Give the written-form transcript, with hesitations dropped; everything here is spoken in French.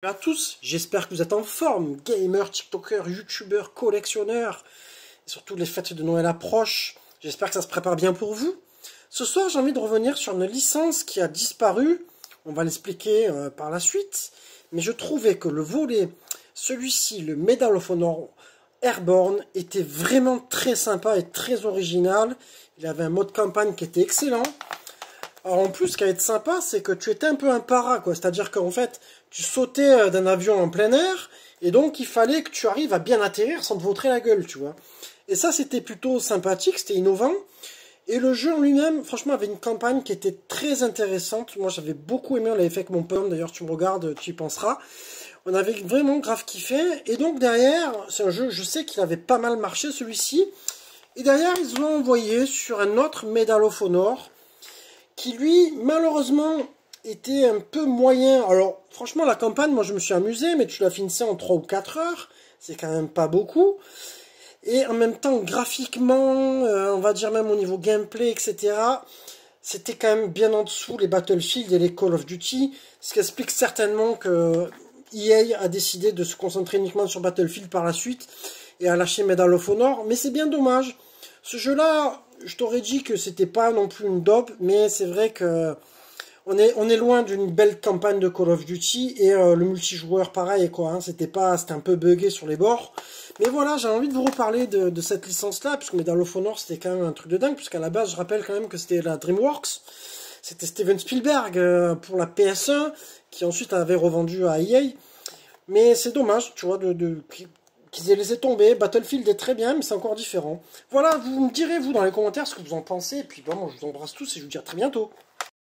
Bonjour à tous, j'espère que vous êtes en forme, gamers, tiktokers, youtubeurs, collectionneurs, et surtout les fêtes de Noël approchent, j'espère que ça se prépare bien pour vous. Ce soir j'ai envie de revenir sur une licence qui a disparu, on va l'expliquer par la suite, mais je trouvais que le volet, celui-ci, le Medal of Honor Airborne, était vraiment très sympa et très original, il avait un mode campagne qui était excellent. Alors en plus, ce qui est sympa, c'est que tu étais un peu un para, quoi. C'est-à-dire qu'en fait, tu sautais d'un avion en plein air, et donc il fallait que tu arrives à bien atterrir sans te vautrer la gueule, tu vois. Et ça, c'était plutôt sympathique, c'était innovant. Et le jeu en lui-même, franchement, avait une campagne qui était très intéressante. Moi, j'avais beaucoup aimé, on l'avait fait avec mon pote, d'ailleurs, tu me regardes, tu y penseras. On avait vraiment grave kiffé. Et donc derrière, c'est un jeu, je sais qu'il avait pas mal marché, celui-ci. Et derrière, ils l'ont envoyé sur un autre Medal of Honor, qui lui, malheureusement, était un peu moyen. Alors, franchement, la campagne, moi, je me suis amusé, mais tu la finissais en 3 ou 4 heures. C'est quand même pas beaucoup. Et en même temps, graphiquement, on va dire même au niveau gameplay, etc., c'était quand même bien en dessous les Battlefield et les Call of Duty, ce qui explique certainement que EA a décidé de se concentrer uniquement sur Battlefield par la suite et a lâché Medal of Honor, mais c'est bien dommage. Ce jeu-là, je t'aurais dit que c'était pas non plus une dope, mais c'est vrai que on est loin d'une belle campagne de Call of Duty, et le multijoueur pareil, quoi, hein, c'était un peu buggé sur les bords. Mais voilà, j'ai envie de vous reparler de cette licence-là, puisque Medal of Honor, c'était quand même un truc de dingue, puisqu'à la base, je rappelle quand même que c'était la DreamWorks, c'était Steven Spielberg pour la PS1, qui ensuite avait revendu à EA. Mais c'est dommage, tu vois, qu'ils aient laissé tomber. Battlefield est très bien, mais c'est encore différent. Voilà, vous me direz, vous, dans les commentaires, ce que vous en pensez. Et puis, bon, je vous embrasse tous et je vous dis à très bientôt.